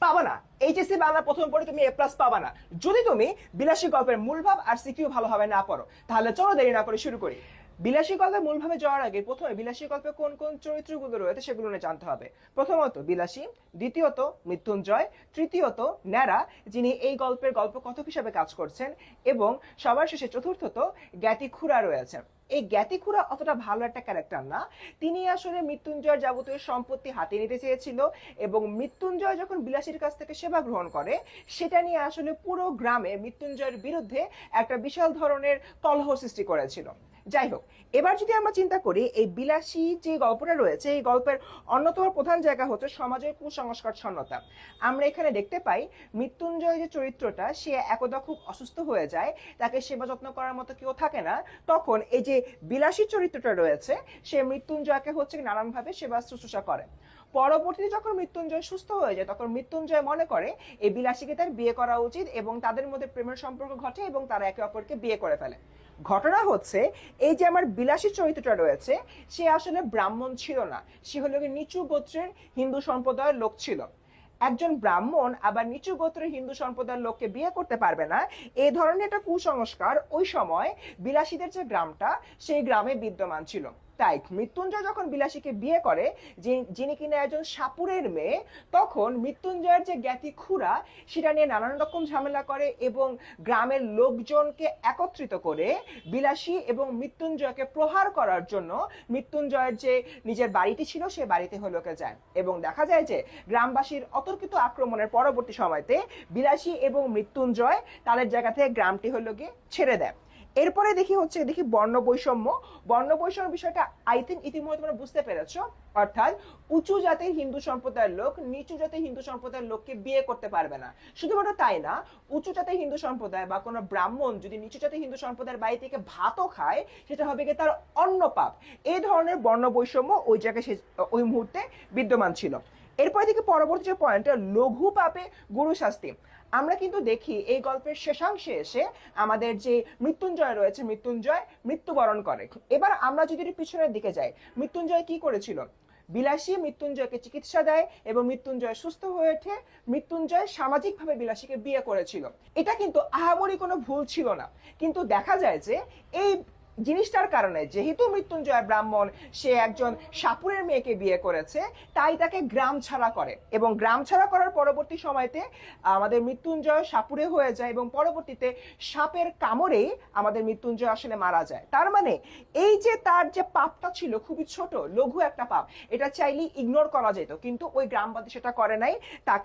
পাবা না। এইচএসসি বাংলা প্রথম পড়ে তুমি এ প্লাস পাবা না যদি তুমি বিলাসী গল্পের মূল ভাব আর সিকিউ ভালোভাবে না পড়ো। তাহলে চলো দেরি না করে শুরু করি। বিলাসী গল্পের মূলভাবে যাওয়ার আগে প্রথমে বিলাসী গল্পে কোন কোন চরিত্রগুলো রয়েছে সেগুলো নিয়ে জানতে হবে। প্রথমত বিলাসী, দ্বিতীয়ত মৃত্যুঞ্জয়, তৃতীয়ত ন্যাড়া যিনি এই গল্পের গল্পকথক হিসেবে কাজ করছেন, এবং সবার শেষে চতুর্থত জ্ঞাতি খুড়া রয়েছেন। এই জ্ঞাতি খুড়া অতটা ভালো একটা ক্যারেক্টার না। তিনি আসলে মৃত্যুঞ্জয়ের যাবতীয় সম্পত্তি হাতে নিতে চেয়েছিল, এবং মৃত্যুঞ্জয় যখন বিলাসীর কাছ থেকে সেবা গ্রহণ করে সেটা নিয়ে আসলে পুরো গ্রামে মৃত্যুঞ্জয়ের বিরুদ্ধে একটা বিশাল ধরনের কলহ সৃষ্টি করেছিল। যাই হোক, এবার যদি আমরা চিন্তা করি এই বিলাসী যে গল্পটা রয়েছে এই গল্পের অন্যতম প্রধান জায়গা হচ্ছে সমাজের কুসংস্কার ছন্নতা। আমরা এখানে দেখতে পাই মৃত্যুঞ্জয় যে চরিত্রটা সে একদা খুব অসুস্থ হয়ে যায়, তাকে সেবা যত্ন করার মতো কেউ থাকে না। তখন এই যে বিলাসী চরিত্রটা রয়েছে সে মৃত্যুঞ্জয়কে হচ্ছে নানানভাবে সেবা শুশ্রূষা করে। পরবর্তীতে যখন মৃত্যুঞ্জয় সুস্থ হয়ে যায় তখন মৃত্যুঞ্জয় মনে করে এই বিলাসীকে তার বিয়ে করা উচিত, এবং তাদের মধ্যে প্রেমের সম্পর্ক ঘটে এবং তারা একে অপরকে বিয়ে করে ফেলে। ঘটনা হচ্ছে এই যে আমার বিলাসী চরিত্রটা রয়েছে সে আসলে ব্রাহ্মণ ছিল না, সে হলো নিচু গোত্রের হিন্দু সম্প্রদায়ের লোক ছিল। একজন ব্রাহ্মণ আবার নিচু গোত্রের হিন্দু সম্প্রদায়ের লোককে বিয়ে করতে পারবে না, এই ধরনের একটা কুসংস্কার ওই সময় বিলাসীদের যে গ্রামটা সেই গ্রামে বিদ্যমান ছিল। তাই মৃত্যুঞ্জয় যখন বিলাসীকে বিয়ে করে, যিনি কিনা একজন সাপুরের মেয়ে, তখন মৃত্যুঞ্জয়ের যে জ্ঞাতি খুড়া সেটা নিয়ে নানান রকম ঝামেলা করে এবং গ্রামের লোকজনকে একত্রিত করে বিলাসী এবং মৃত্যুঞ্জয়কে প্রহার করার জন্য মৃত্যুঞ্জয়ের যে নিজের বাড়িটি ছিল সে বাড়িতে হলোকে যায়, এবং দেখা যায় যে গ্রামবাসীর অতর্কিত আক্রমণের পরবর্তী সময়তে বিলাসী এবং মৃত্যুঞ্জয় তাদের জায়গা থেকে গ্রামটি হলো গিয়ে ছেড়ে দেয়। এরপরে দেখি বর্ণ বৈষম্য। বর্ণ বৈষম্য বিষয়টা আই থিঙ্ক ইতিমধ্যে তোমরা বুঝতে পেরেছো। অর্থাৎ উঁচু জাতির হিন্দু সম্প্রদায়ের লোক নিচু জাতির হিন্দু সম্প্রদায়ের লোককে বিয়ে করতে পারবে না। শুধুমাত্র তাই না, উঁচু জাতির হিন্দু সম্প্রদায় বা কোনো ব্রাহ্মণ যদি নিচু জাতির হিন্দু সম্প্রদায়ের বাড়ি থেকে ভাতও খায় সেটা হবে গিয়ে তার অন্য পাপ। এই ধরনের বর্ণ বৈষম্য ওই জায়গায় ওই মুহূর্তে বিদ্যমান ছিল। এরপর থেকে পরবর্তী যে পয়েন্টটা লঘু পাপে গুরু শাস্তি। আমরা কিন্তু দেখি এই গল্পের শেষাংশে এসে আমাদের যে মৃত্যুঞ্জয় রয়েছে মৃত্যুঞ্জয় মৃত্যুবরণ করে। এবার আমরা যদি পিছনের দিকে যাই, মৃত্যুঞ্জয় কি করেছিল? বিলাসী মৃত্যুঞ্জয়কে চিকিৎসা দেয় এবং মৃত্যুঞ্জয় সুস্থ হয়ে ওঠে। মৃত্যুঞ্জয় সামাজিকভাবে বিলাসীকে বিয়ে করেছিল। এটা কিন্তু আহামরি কোনো ভুল ছিল না, কিন্তু দেখা যায় যে এই জিনিসটার কারণে যেহেতু মৃত্যুঞ্জয় ব্রাহ্মণ, সে একজন সাপুরের মেয়েকে বিয়ে করেছে, তাই তাকে গ্রাম ছাড়া করে, এবং গ্রাম ছাড়া করার পরবর্তী সময়তে আমাদের মৃত্যুঞ্জয় সাপুরে হয়ে যায় এবং পরবর্তীতে সাপের কামড়েই আমাদের মৃত্যুঞ্জয় আসলে মারা যায়। তার মানে এই যে তার যে পাপটা ছিল খুবই ছোট লঘু একটা পাপ, এটা চাইলেই ইগনোর করা যেত, কিন্তু ওই গ্রামবাসী সেটা করে নাই, তাকে